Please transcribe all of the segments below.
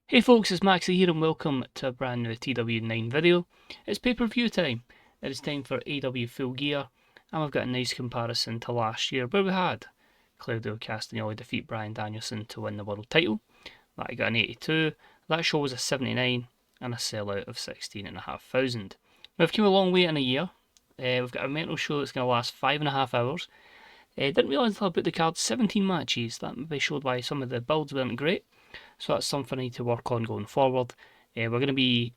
Hey folks, it's Maxie here and welcome to a brand new TW9 video. It's pay-per-view time. It is time for AEW Full Gear, and we've got a nice comparison to last year where we had Claudio Castagnoli defeat Bryan Danielson to win the world title. That got an 82, that show was a 79 and a sellout of 16,500. We've come a long way in a year. We've got a mental show that's going to last 5.5 hours. Didn't realise until I put the card 17 matches. That maybe showed why some of the builds weren't great. So that's something I need to work on going forward. We're going to be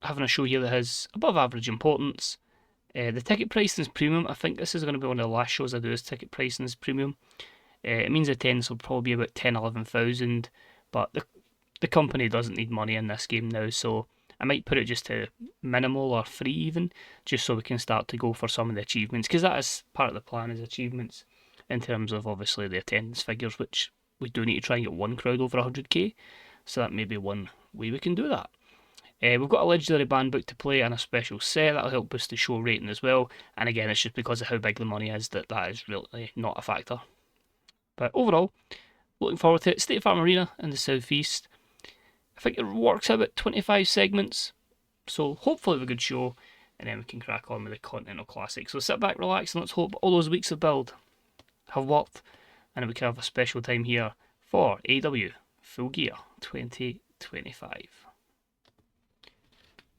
having a show here that has above average importance. The ticket pricing is premium. I think this is going to be one of the last shows I do as ticket pricing is premium. It means attendance will probably be about 10,000-11,000, but the company doesn't need money in this game now, so I might put it just to minimal or free even, just so we can start to go for some of the achievements, because that is part of the plan, is achievements in terms of obviously the attendance figures, which we do need to try and get one crowd over 100k, so that may be one way we can do that. We've got a legendary band book to play and a special set that'll help boost the show rating as well, and again it's just because of how big the money is that is really not a factor. But overall, looking forward to it. State Farm Arena in the southeast. I think it works out about 25 segments, so hopefully a good show, and then we can crack on with the Continental Classic. So sit back, relax, and let's hope all those weeks of build have worked, and we can have a special time here for AEW Full Gear 2025.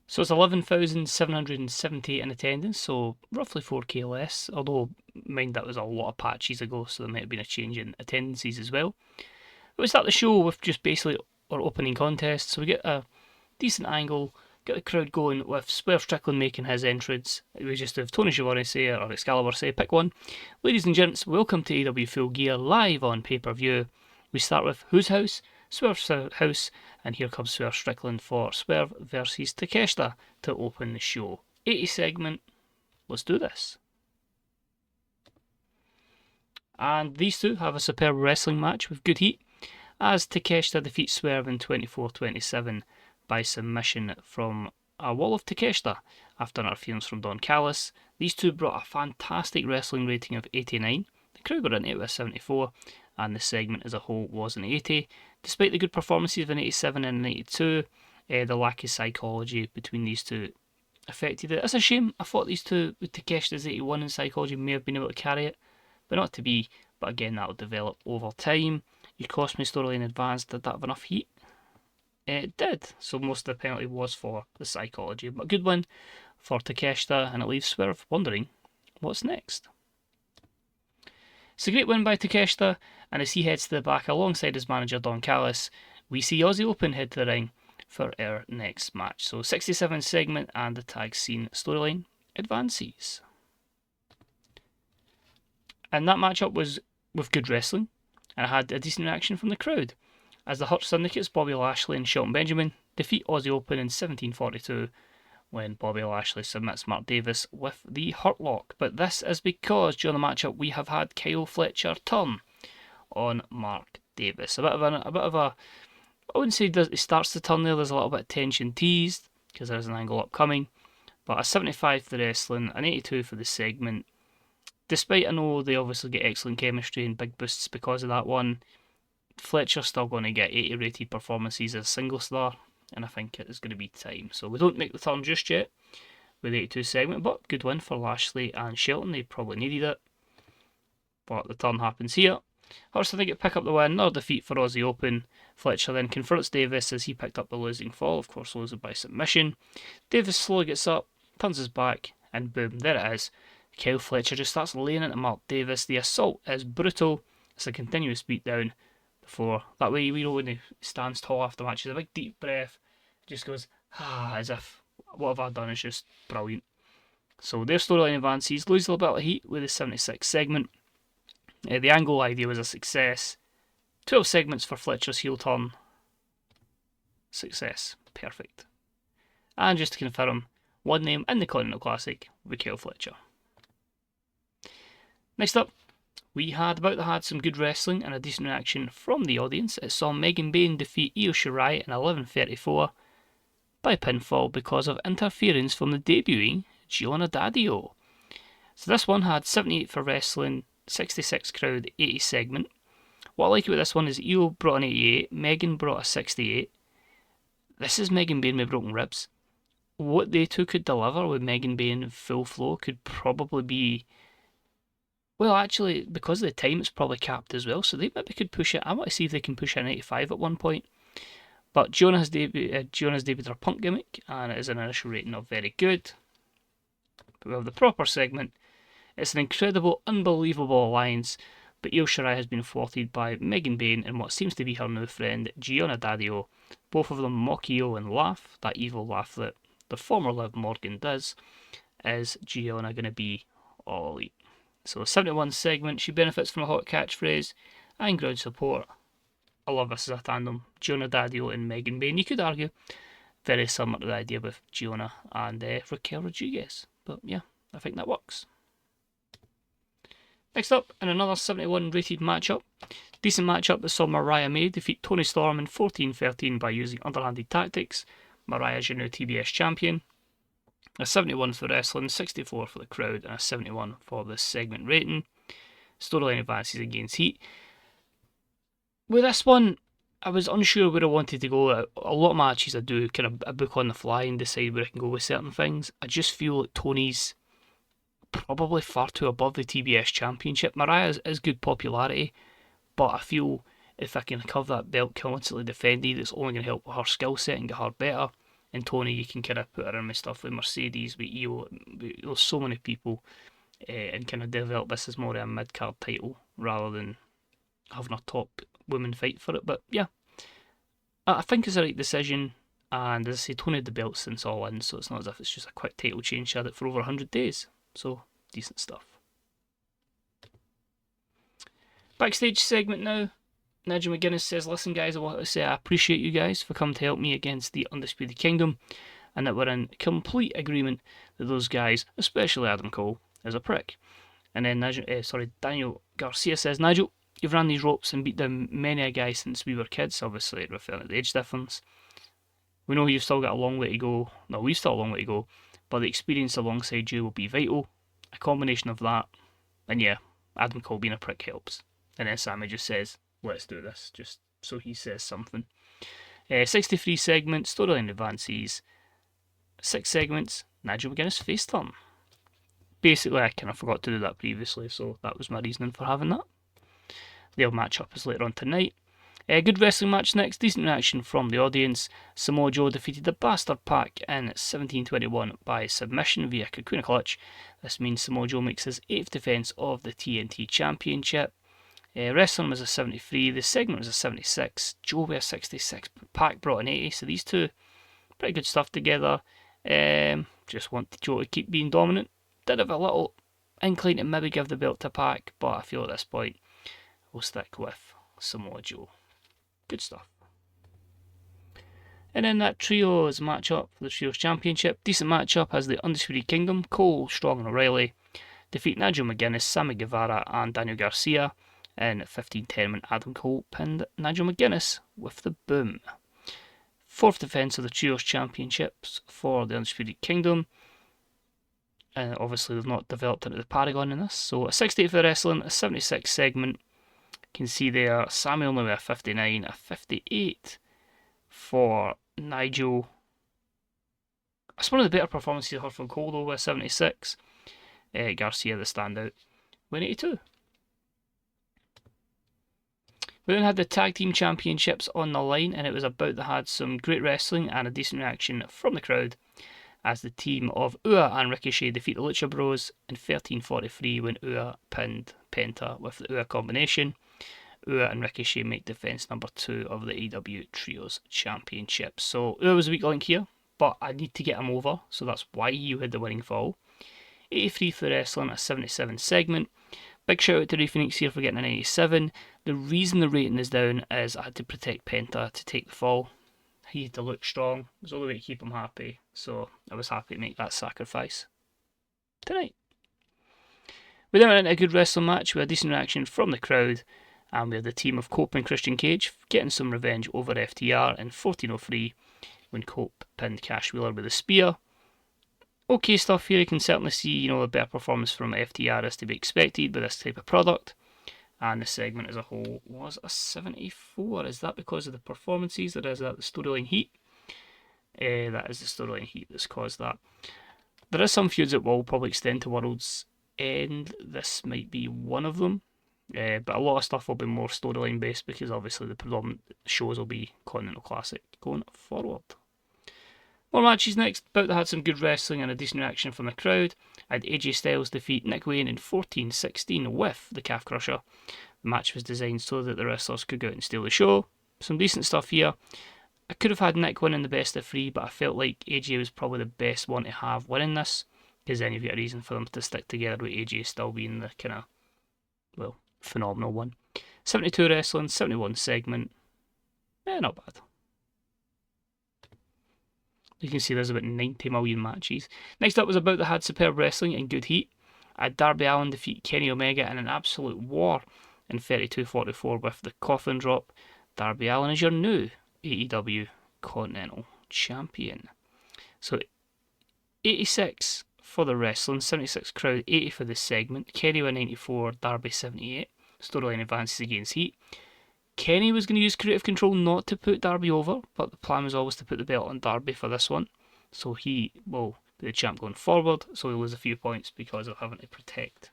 So it's 11,770 in attendance, so roughly 4k less, although mind that was a lot of patches ago, so there might have been a change in attendances as well. But we start the show with just basically our opening contest, so we get a decent angle, get the crowd going with Swerve Strickland making his entrance. We just have Tony Schiavone say, or Excalibur say, pick one. Ladies and gents, welcome to AEW Full Gear live on pay-per-view. We start with whose house? Swerve's house, and here comes Swerve Strickland for Swerve versus Takeshita to open the show. 80 segment, let's do this. And these two have a superb wrestling match with good heat, as Takeshita defeats Swerve in 24-27 by submission from a wall of Takeshita after an interference from Don Callis. These two brought a fantastic wrestling rating of 89. The crowd got into it with 74, and the segment as a whole was an 80. Despite the good performances of an 87 and an 82, the lack of psychology between these two affected it. It's a shame. I thought these two, with Takeshita's 81 in psychology, may have been able to carry it, but not to be. But again, that will develop over time. Your Cosme storyline advanced. Did that have enough heat? It did. So most of the penalty was for the psychology. But a good one for Takeshita, and it leaves Swerve wondering what's next. It's a great win by Takeshita, and as he heads to the back alongside his manager Don Callis, we see Aussie Open head to the ring for our next match. So 67 segment and the tag scene storyline advances. And that matchup was with good wrestling, and it had a decent reaction from the crowd, as the Hurt Syndicates Bobby Lashley and Shelton Benjamin defeat Aussie Open in 1742 when Bobby Lashley submits Mark Davis with the Hurt Lock. But this is because during the matchup we have had Kyle Fletcher turn on Mark Davis. A bit of a I wouldn't say he starts to turn there. There's a little bit of tension teased because there's an angle upcoming. But a 75 for the wrestling, an 82 for the segment. Despite I know they obviously get excellent chemistry and big boosts because of that one, Fletcher's still going to get 80 rated performances as a single star, and I think it is going to be time. So we don't make the turn just yet with the 82 segment, but good win for Lashley and Shelton. They probably needed it, but the turn happens here. Hurst I think it pick up the win, another defeat for Aussie Open. Fletcher then confronts Davis as he picked up the losing fall, of course losing by submission. Davis slowly gets up, turns his back, and boom, there it is. Kyle Fletcher just starts laying into Mark Davis. The assault is brutal. It's a continuous beatdown. Before that way, we know when he stands tall after matches, a big deep breath, just goes as if what have I done is just brilliant. So their storyline advances, loses a little bit of heat with the 76 segment. The angle idea was a success. 12 segments for Fletcher's heel turn. Success, perfect. And just to confirm, one name in the Continental Classic will be Kyle Fletcher. Next up, we had some good wrestling and a decent reaction from the audience. It saw Megan Bayne defeat Io Shirai in 11:34 by pinfall because of interference from the debuting Gianna Daddio. So this one had 78 for wrestling, 66 crowd, 80 segment. What I like about this one is Io brought an 88, Megan brought a 68. This is Megan Bayne with broken ribs. What they two could deliver with Megan Bayne full flow could probably be... Well, actually, because of the time, it's probably capped as well, so they maybe could push it. I want to see if they can push an 85 at one point. But Jonah's debuted her punk gimmick, and it is an initial rating of very good. But we have the proper segment. It's an incredible, unbelievable alliance, but Io Shirai has been thwarted by Megan Bayne and what seems to be her new friend, Gianna Daddio. Both of them mock Io and laugh, that evil laugh that the former Liv Morgan does. Is Gianna going to be all elite? So 71 segment, she benefits from a hot catchphrase and ground support. I love this as a tandem, Gianna Daddio and Megan Bayne. You could argue very similar to the idea with Gianna and Raquel Rodriguez. But yeah, I think that works. Next up, in another 71 rated matchup. Decent matchup that saw Mariah May defeat Toni Storm in 14-13 by using underhanded tactics. Mariah's your new TBS champion. A 71 for wrestling, 64 for the crowd, and a 71 for the segment rating. Storyline advances against Heat. With this one, I was unsure where I wanted to go. A lot of matches I do kind of book on the fly and decide where I can go with certain things. I just feel like Tony's probably far too above the TBS championship. Mariah is good popularity, but I feel if I can have that belt constantly defended, it's only going to help with her skill set and get her better. And Tony, you can kind of put her in with stuff with Mercedes, with Io, with so many people, and kind of develop this as more of a mid-card title rather than having a top women fight for it. But yeah, I think it's the right decision. And as I say, Tony had the belt since All In, so it's not as if it's just a quick title change. She had it for over 100 days, so decent stuff. Backstage segment now. Nigel McGuinness says, listen guys, I want to say I appreciate you guys for coming to help me against the Undisputed Kingdom, and that we're in complete agreement that those guys, especially Adam Cole, is a prick. And then Daniel Garcia says, Nigel, you've ran these ropes and beat down many a guy since we were kids, obviously referring to the age difference. We know you've still got a long way to go. No, we've still a long way to go, but the experience alongside you will be vital. A combination of that, and yeah, Adam Cole being a prick helps. And then Sammy just says, let's do this, just so he says something. 63 segments, storyline advances, 6 segments, Nigel McGuinness face turn. Basically, I kind of forgot to do that previously, so that was my reasoning for having that. They'll match up as later on tonight. Good wrestling match next, decent reaction from the audience. Samoa Joe defeated the Bastard Pack in 17-21 by submission via Cocoon Clutch. This means Samoa Joe makes his 8th defence of the TNT Championship. Wrestling was a 73, the segment was a 76, Joe with a 66, Pac brought an 80, so these two, pretty good stuff together. Just want Joe to keep being dominant. Did have a little incline to maybe give the belt to Pac, but I feel at this point we'll stick with Samoa Joe. Good stuff. And then that trios matchup for the Trios Championship, decent matchup as the Undisputed Kingdom, Cole, Strong and O'Reilly, defeat Nigel McGuinness, Sammy Guevara and Daniel Garcia. In 15-10 when Adam Cole pinned Nigel McGuinness with the boom. 4th defence of the Trios Championships for the Undisputed Kingdom. Obviously they've not developed into the Paragon in this. So a 68 for wrestling, a 76 segment. You can see there Sammy only with a 59, a 58 for Nigel. That's one of the better performances I heard from Cole though with a 76. Garcia the standout with 82. We then had the Tag Team Championships on the line, and it was about that had some great wrestling and a decent reaction from the crowd as the team of Ua and Ricochet defeat the Lucha Bros in 13:43 when Ua pinned Penta with the Ua combination. Ua and Ricochet make defence number 2 of the AEW Trios Championship. So Ua was a weak link here, but I need to get him over, so that's why you had the winning fall. 83 for wrestling, a 77 segment. Big shout out to Ray Phoenix here for getting an 87. The reason the rating is down is I had to protect Penta to take the fall. He had to look strong. It was the only way to keep him happy. So I was happy to make that sacrifice tonight. We then went into a good wrestling match with a decent reaction from the crowd. And we had the team of Cope and Christian Cage getting some revenge over FTR in 14:03 when Cope pinned Cash Wheeler with a spear. Okay stuff here, you can certainly see, a better performance from FTR is to be expected with this type of product. And the segment as a whole was a 74. Is that because of the performances, or is that the storyline heat? That is the storyline heat that's caused that. There are some feuds that will probably extend to World's End. This might be one of them. But a lot of stuff will be more storyline based because obviously the predominant shows will be Continental Classic going forward. More matches next. Bout that had some good wrestling and a decent reaction from the crowd. I had AJ Styles defeat Nick Wayne in 14-16 with the Calf Crusher. The match was designed so that the wrestlers could go out and steal the show. Some decent stuff here. I could have had Nick winning the best of 3, but I felt like AJ was probably the best one to have winning this, because then you've got a reason for them to stick together with AJ still being the kind of, well, phenomenal one. 72 wrestling, 71 segment. Not bad. You can see there's about 90 million matches. Next up was about that had superb wrestling and good heat. I had Darby Allin defeat Kenny Omega in an absolute war in 32-44 with the coffin drop. Darby Allin is your new AEW Continental Champion. So 86 for the wrestling, 76 crowd, 80 for the segment. Kenny with 94, Darby 78. Storyline advances against heat. Kenny was going to use creative control not to put Darby over, but the plan was always to put the belt on Darby for this one. So he will be the champ going forward, so he'll lose a few points because of having to protect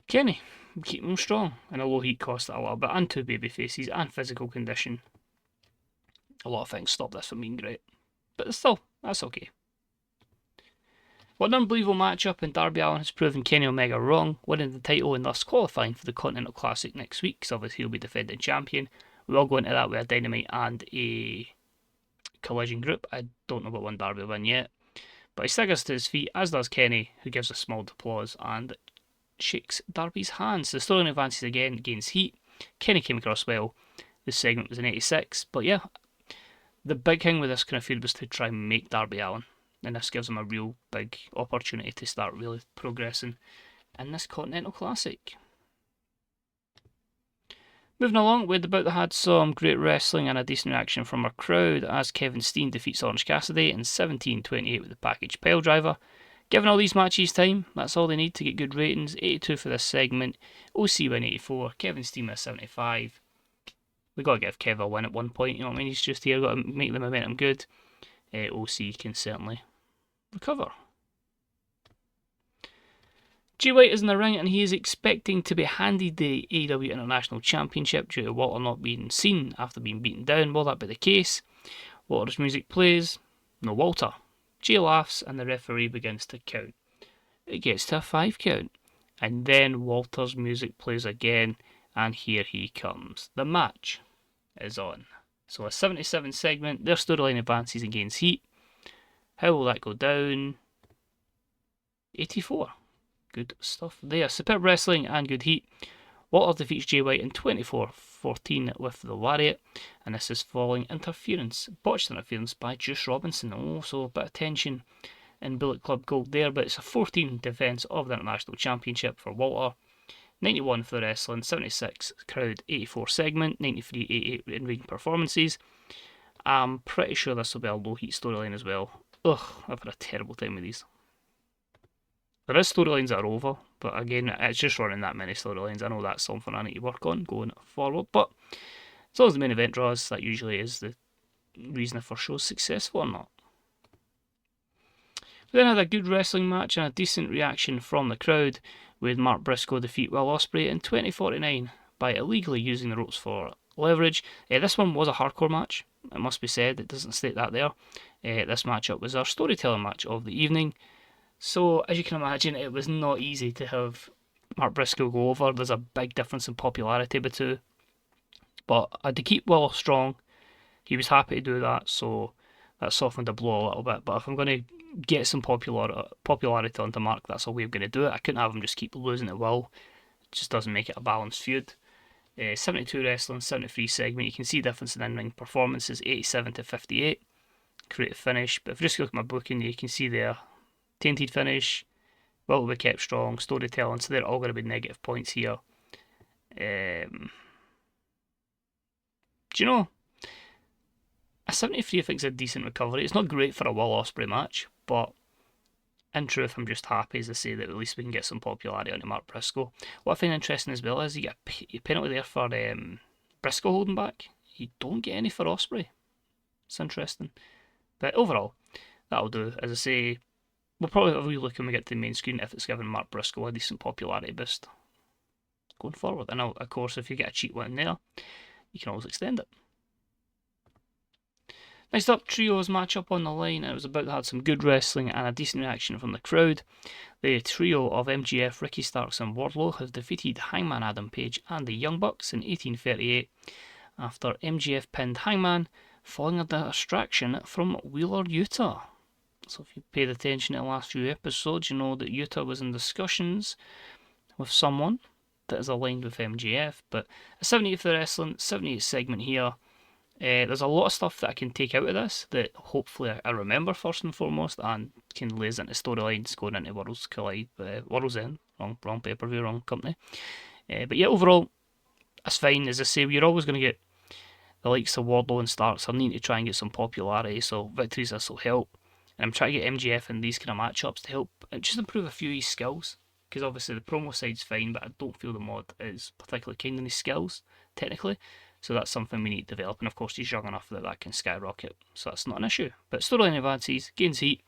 Kenny. Keep him strong, and although heat cost a little bit, and 2 baby faces, and physical condition, a lot of things stop this from being great. But still, that's okay. What an unbelievable matchup, and Darby Allin has proven Kenny Omega wrong, winning the title and thus qualifying for the Continental Classic next week, because obviously he'll be defending champion. We'll go into that with a Dynamite and a Collision group. I don't know about one Darby will win yet, but he staggers to his feet, as does Kenny, who gives a small applause and shakes Darby's hands. The storyline advances again, gains heat. Kenny came across well. This segment was an 86, but yeah, the big thing with this kind of feud was to try and make Darby Allin, and this gives him a real big opportunity to start really progressing in this Continental Classic. Moving along, we had some great wrestling and a decent reaction from our crowd as Kevin Steen defeats Orange Cassidy in 17-28 with the package pile driver. Given all these matches time, that's all they need to get good ratings. 82 for this segment, OC win 84, Kevin Steen with 75. We got to give Kev a win at one point, you know what I mean? He's just here, got to make the momentum good. OC can certainly recover. Jay White is in the ring and he is expecting to be handed the AEW International Championship due to Walter not being seen after being beaten down. Will that be the case? Walter's music plays. No Walter. Jay laughs and the referee begins to count. It gets to a 5 count. And then Walter's music plays again, and here he comes. The match is on. So a 77 segment, their storyline advances and gains heat. How will that go down? 84. Good stuff there. Superb wrestling and good heat. Walter defeats Jay White in 24-14 with the Lariat, and this is following interference, botched interference by Juice Robinson. Oh, so a bit of tension in Bullet Club Gold there, but it's a 14 defence of the International Championship for Walter. 91 for the wrestling, 76 crowd, 84 segment, 93 88 in-ring performances. I'm pretty sure this will be a low heat storyline as well. Ugh, I've had a terrible time with these. There is storylines that are over, but again, it's just running that many storylines. I know that's something I need to work on going forward, but as long as the main event draws, that usually is the reason if our show's successful or not. We then had a good wrestling match and a decent reaction from the crowd, with Mark Briscoe defeat Will Ospreay in 20-49 by illegally using the ropes for leverage. This one was a hardcore match, it must be said. It doesn't state that there. This matchup was our storytelling match of the evening. So, as you can imagine, it was not easy to have Mark Briscoe go over. There's a big difference in popularity between two. But I had to keep Will strong. He was happy to do that, so that softened the blow a little bit. But if I'm going to get some popularity onto Mark, that's a way I'm going to do it. I couldn't have him just keep losing to Will. It just doesn't make it a balanced feud. 72 wrestling, 73 segment. You can see difference in in-ring performances, 87-58. Creative finish. But if you just look at my booking, you can see there, tainted finish, will be kept strong, storytelling, so they're all going to be negative points here. Do you know, a 73 I think is a decent recovery. It's not great for a Will Ospreay match, but In truth, I'm just happy, as I say, that at least we can get some popularity onto Mark Briscoe. What I find interesting as well is you get a penalty there for Briscoe holding back. You don't get any for Ospreay. It's interesting. But overall, that'll do. As I say, we'll probably have a wee look when we get to the main screen if it's given Mark Briscoe a decent popularity boost going forward. And of course, if you get a cheap one there, you can always extend it. Next up, trios match up on the line, and it was about to have some good wrestling and a decent reaction from the crowd. The trio of MJF, Ricky Starks and Wardlow have defeated Hangman Adam Page and the Young Bucks in 1838 after MJF pinned Hangman following a distraction from Wheeler Yuta. So if you paid attention to the last few episodes, you know that Yuta was in discussions with someone that is aligned with MJF, but a 78 for the wrestling, 78 segment here. There's a lot of stuff that I can take out of this that hopefully I remember first and foremost and can lay into storylines going into Worlds Collide, Worlds End, wrong pay-per-view, wrong company. But yeah, overall, that's fine. As I say, you're always going to get the likes of Wardlow and Starks are needing to try and get some popularity, so victories this will help. And I'm trying to get MJF in these kind of matchups to help just improve a few of his skills, because obviously the promo side's fine, but I don't feel the mod is particularly keen on his skills, technically. So that's something we need to develop, and of course he's young enough that that can skyrocket, so that's not an issue. But storyline advances, gains heat.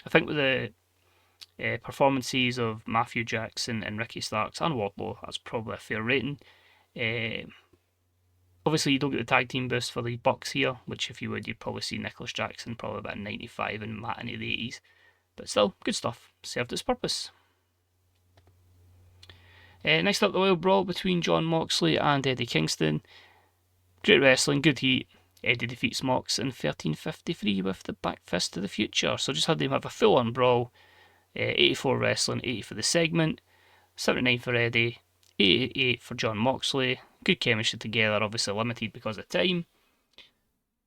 I think with the performances of Matthew Jackson and Ricky Starks and Wardlow, that's probably a fair rating. Obviously you don't get the tag team boost for the Bucks here, which if you would, you'd probably see Nicholas Jackson probably about 95 and Matt in the 80s. But still, good stuff, served its purpose. Next up, the Wild Brawl between Jon Moxley and Eddie Kingston. Great wrestling, good heat. Eddie defeats Mox in 13:53 with the back fist to the future. So just had them have a full-on brawl. 84 wrestling, 80 for the segment. 79 for Eddie, 88 for Jon Moxley. Good chemistry together, obviously limited because of time.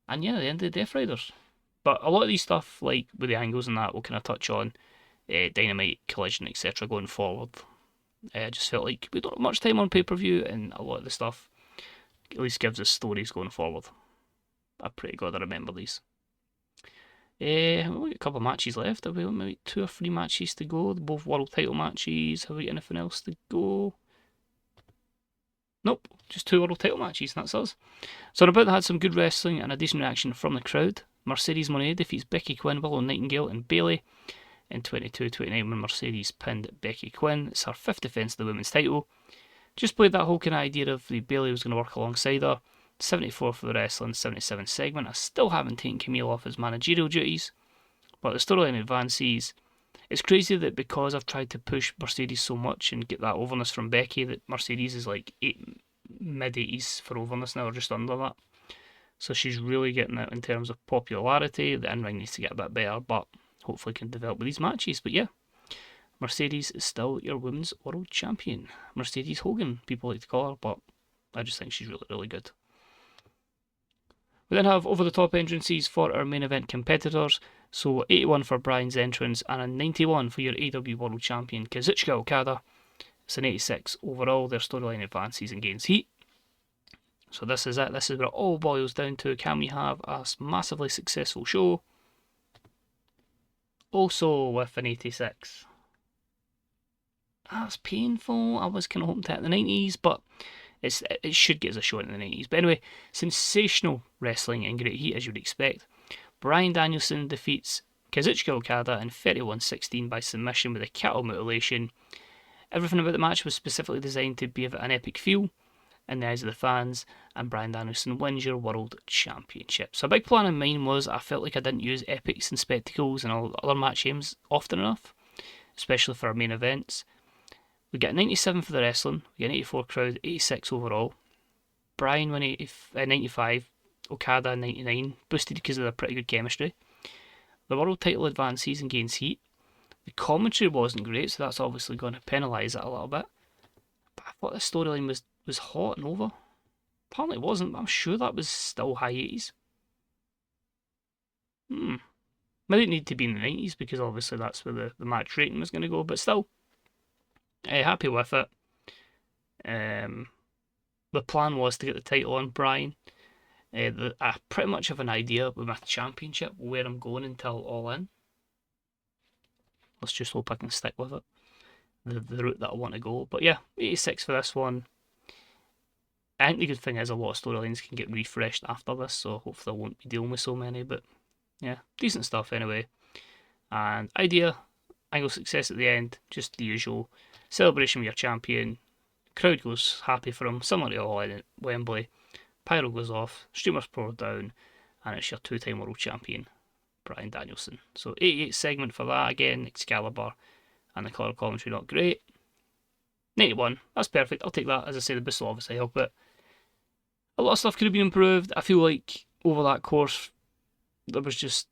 And yeah, the end of the Death Riders. But a lot of these stuff, like with the angles and that, we'll kind of touch on Dynamite, Collision, etc. going forward. I just felt like we don't have much time on pay-per-view, and a lot of the stuff at least gives us stories going forward. I'm pretty glad I remember these. We've got a couple of matches left. Have we got maybe 2 or 3 matches to go? Both world title matches. Have we got anything else to go? Nope, just 2 world title matches, and that's us. So about that had some good wrestling and a decent reaction from the crowd. Mercedes Moné defeats Becky Quinn, Willow Nightingale and Bayley in 22-29 when Mercedes pinned Becky Quinn. It's her 5th defence of the women's title. Just played that whole kind of idea of the Bayley was going to work alongside her. 74 for the wrestling, 77 segment. I still haven't taken Camille off his managerial duties, but the storyline advances. It's crazy that because I've tried to push Mercedes so much and get that overness from Becky, that Mercedes is like mid-80s for overness now, or just under that. So she's really getting it in terms of popularity. The in-ring needs to get a bit better, but hopefully can develop with these matches. But yeah, Mercedes is still your women's world champion. Mercedes Hogan, people like to call her, but I just think she's really, really good. We then have over-the-top entrances for our main event competitors. So 81 for Bryan's entrance and a 91 for your AEW World Champion Kazuchika Okada. It's an 86 overall. Their storyline advances and gains heat. So this is it. This is where it all boils down to. Can we have a massively successful show? Also with an 86. That's painful. I was kind of hoping to hit the 90s, but it should get us a show in the 90s. But anyway, sensational wrestling and great heat as you'd expect. Bryan Danielson defeats Kazuchika Okada in 31-16 by submission with a cattle mutilation. Everything about the match was specifically designed to give it an epic feel in the eyes of the fans, and Bryan Danielson wins your World Championship. So a big plan in mind was I felt like I didn't use epics and spectacles and all other match aims often enough, especially for our main events. We get 97 for the wrestling, we get an 84 crowd, 86 overall. Bryan won 95, Okada 99, boosted because of their pretty good chemistry. The world title advances and gains heat. The commentary wasn't great, so that's obviously going to penalise it a little bit. But I thought the storyline was hot and over. Apparently it wasn't, but I'm sure that was still high 80s. Maybe it needed to be in the 90s because obviously that's where the match rating was going to go, but still. Happy with it. The plan was to get the title on Bryan. I pretty much have an idea with my championship where I'm going until All In. let's just hope I can stick with it, the route that I want to go. But yeah, 86 for this one. I think the good thing is a lot of storylines can get refreshed after this, so hopefully I won't be dealing with so many. But yeah, decent stuff anyway. And idea, angle success at the end, just the usual celebration with your champion. Crowd goes happy for him, similar to all in Wembley. Pyro goes off, streamers pour down, and it's your two-time world champion, Bryan Danielson. So 88 segment for that again. Excalibur and the colour commentary not great. 91, that's perfect. I'll take that. As I say, the Bristol obviously help it. A lot of stuff could have been improved. I feel like over that course there was just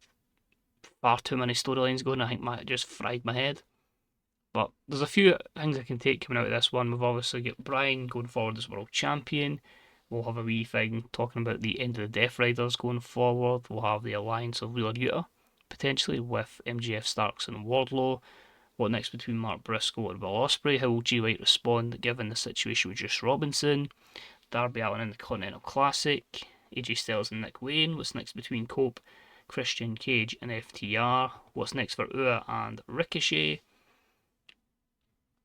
far too many storylines going. I think it just fried my head. But there's a few things I can take coming out of this one. We've obviously got Bryan going forward as world champion. We'll have a wee thing talking about the end of the Death Riders going forward. We'll have the alliance of Wheeler Yuta, potentially, with MJF, Starks and Wardlow. What next between Mark Briscoe and Will Ospreay? How will Jay White respond given the situation with Juice Robinson? Darby Allin in the Continental Classic. AJ Styles and Nick Wayne. What's next between Cope, Christian Cage and FTR? What's next for Ua and Ricochet?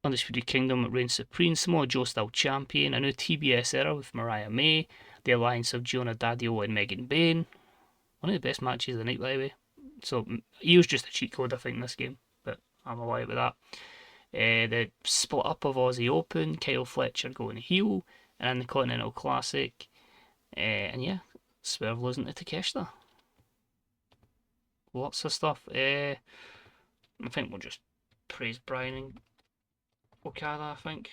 Undisputed Kingdom reigns supreme. Samoa Joe style champion. A new TBS era with Mariah May. The alliance of Jonah Daddio and Megan Bayne. One of the best matches of the night, by the way. So he was just a cheat code, I think, in this game, but I'm alright with that. The split up of Aussie Open. Kyle Fletcher going heel, and in the Continental Classic. And yeah, Swerve losing to Takeshita. Lots of stuff. I think we'll just praise Bryan and Okada, I think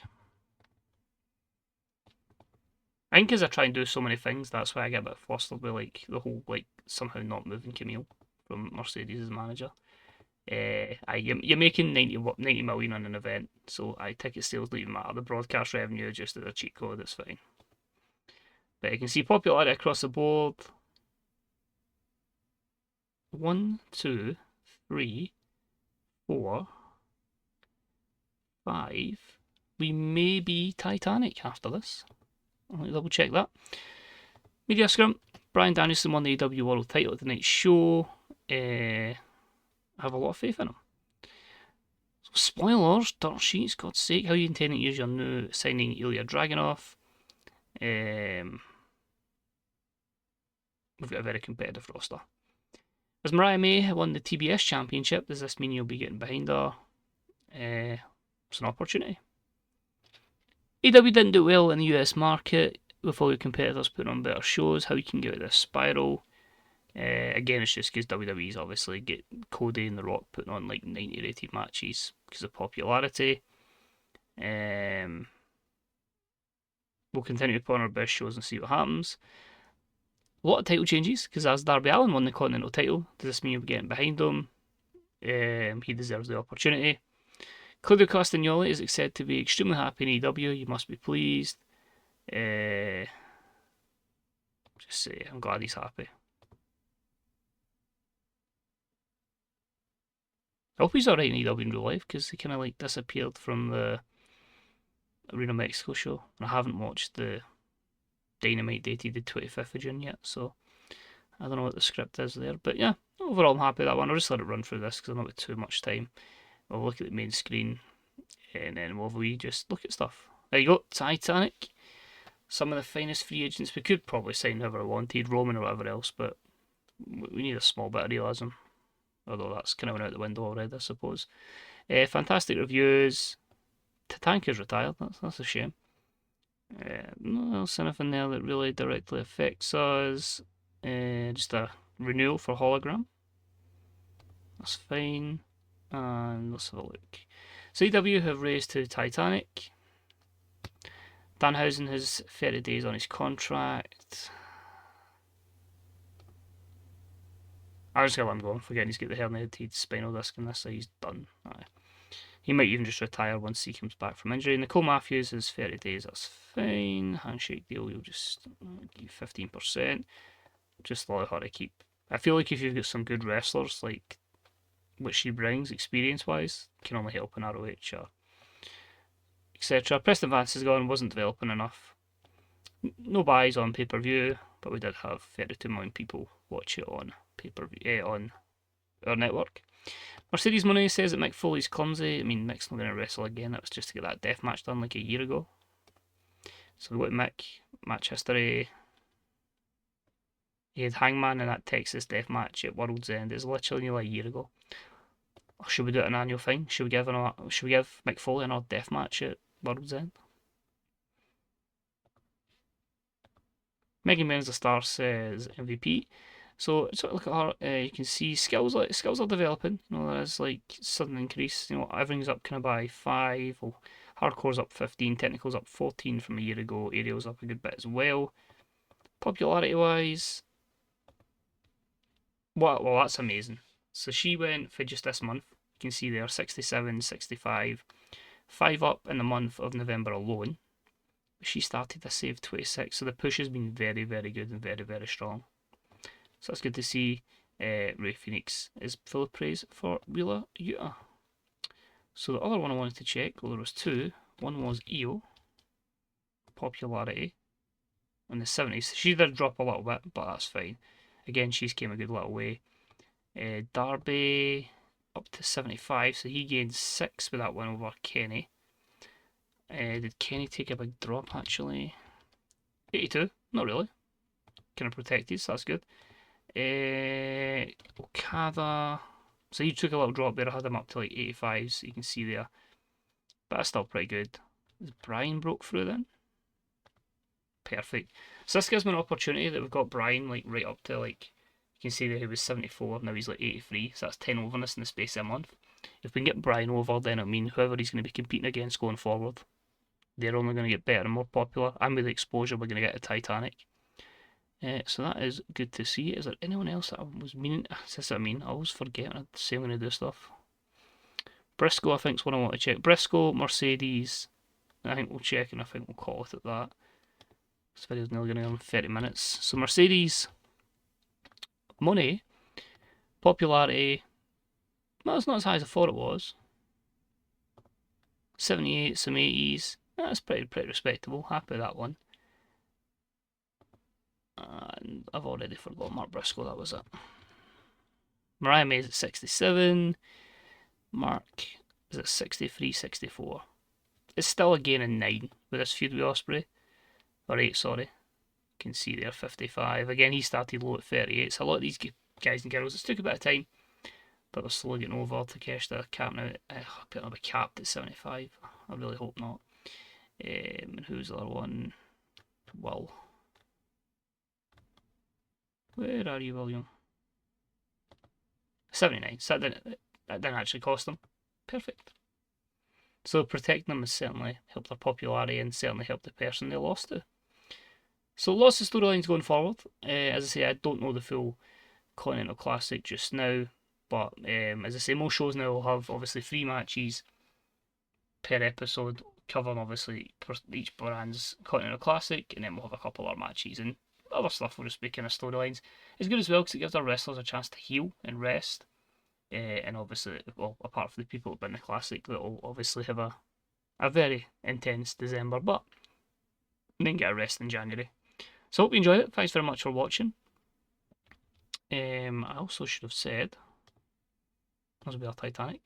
as I try and do so many things, that's why I get a bit flustered with like the whole like somehow not moving Camille from Mercedes as manager. You're making 90 million on an event, so ticket sales don't even matter. The broadcast revenue is just a cheat code, it's fine. But you can see popularity across the board. 1, 2, 3, 4, 5. We may be Titanic after this. I'll double check that. Media scrum. Bryan Danielson won the AEW World title at the night's show. I have a lot of faith in him. So, spoilers, dirt sheets, God's sake. How are you intending to use your new signing Ilya Dragunov? We've got a very competitive roster. As Mariah May won the TBS Championship, does this mean you'll be getting behind her? It's an opportunity. AEW didn't do well in the US market with all your competitors putting on better shows. How you can get out of this spiral? Again, it's just because WWE's obviously get Cody and The Rock putting on like 90 rated matches because of popularity. We'll continue to put on our best shows and see what happens. A lot of title changes because as Darby Allin won the Continental title, does this mean we're getting behind him? He deserves the opportunity. Claudio Castagnoli is said to be extremely happy in AEW. You must be pleased. Just say I'm glad he's happy. I hope he's alright in AEW in real life because he kind of like disappeared from the Arena Mexico show. And I haven't watched the Dynamite dated the 25th of June yet, so I don't know what the script is there. But yeah, overall I'm happy with that one. I'll just let it run through this because I'm not with too much time. We'll look at the main screen and then we just look at stuff. There you go, Titanic. Some of the finest free agents. We could probably sign whoever we wanted, Roman or whatever else, but we need a small bit of realism. Although that's kind of went out the window already, I suppose. Fantastic reviews. Tatanka's retired, that's a shame. No else anything there that really directly affects us. Just a renewal for Hologram. That's fine. And let's have a look. So AEW have raised to Titanic. Danhausen has 30 days on his contract. I just gotta let him go. Forgetting he's got the herniated spinal disc in this, so he's done. He might even just retire once he comes back from injury. Nicole Matthews has 30 days, that's fine. Handshake deal, you'll just give 15%. Just allow her to keep. I feel like if you've got some good wrestlers, like what she brings experience-wise, can only help in ROH or etc. Preston Vance is gone, wasn't developing enough. No buys on pay-per-view, but we did have 32 million people watch it on pay-per-view, on our network. Mercedes Mone says that Mick Foley's clumsy. I mean, Mick's not going to wrestle again. That was just to get that death match done like a year ago. So we got Mick, match history. He had Hangman in that Texas death match at World's End. It's literally nearly a year ago. Or should we do it an annual thing? Should we give Mick Foley another death match at World's End? Megan Men's the Star says MVP. So look at her. You can see skills are developing. You know, there's like sudden increase. You know, everything's up kind of by 5. Well, hardcore's up 15. Technical's up 14 from a year ago. Aerial's up a good bit as well. Popularity wise, well, that's amazing. So she went for just this month. You can see there 67, 65, 5 up in the month of November alone. She started to save 26, so the push has been very, very good and very, very strong. So that's good to see. Ray Phoenix is full of praise for Wheeler Yuta. So the other one I wanted to check, well, there was 2. One was Io, popularity, in the 70s. She did drop a little bit, but that's fine. Again, she's came a good little way. Darby up to 75, so he gained 6 with that one over Kenny. Did Kenny take a big drop actually? 82, not really. Kind of protected, so that's good. Okada, so he took a little drop there. I had him up to like 85, so you can see there. But that's still pretty good. Has Bryan broke through then? Perfect. So this gives me an opportunity that we've got Bryan like right up to like, you can see that he was 74, now he's like 83, so that's 10 overness in the space of a month. If we can get Bryan over, then I mean whoever he's going to be competing against going forward, they're only going to get better and more popular, and with the exposure we're going to get a Titanic. So that is good to see. Is there anyone else that I was meaning? That's what I mean. I always forget when I say I'm going to do stuff. Briscoe, I think, is what I want to check. Briscoe, Mercedes, I think we'll check and I think we'll call it at that. This video's nearly going to go on 30 minutes. So Mercedes, Mone, popularity, well, it's not as high as I thought it was. 78, some 80s. That's pretty respectable. Happy with that one. And I've already forgot Mark Briscoe, that was it. Mariah May's at 67. Mark is at 63, 64. It's still a gain in 9 with this feud with Ospreay. Or 8, sorry. You can see there, 55. Again, he started low at 38. So a lot of these guys and girls, it's took a bit of time, but they're slowly getting over. Takeshita capping out, putting up a capped at 75. I really hope not. And who's the other one? Will. Where are you, William? 79. So that didn't actually cost them. Perfect. So protecting them has certainly helped their popularity and certainly helped the person they lost to. So lots of storylines going forward. As I say, I don't know the full Continental Classic just now, but as I say, most shows now will have obviously 3 matches per episode, covering obviously each brand's Continental Classic, and then we'll have a couple other matches and other stuff will just be kind of storylines. It's good as well because it gives our wrestlers a chance to heal and rest. And obviously, well, apart from the people that have been the Classic, that will obviously have a very intense December, but then get a rest in January. So hope you enjoyed it. Thanks very much for watching. I also should have said, as we are Titanic,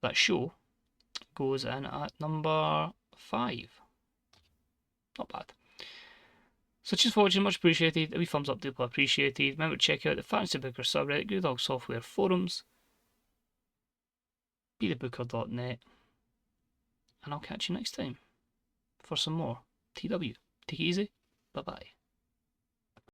that show goes in at number 5. Not bad. So just for watching, much appreciated. A wee thumbs up, deeply appreciated. Remember to check out the Fantasy Booker subreddit, Good Dog Software forums, BeTheBooker.net, and I'll catch you next time for some more TW. Take it easy. Bye bye.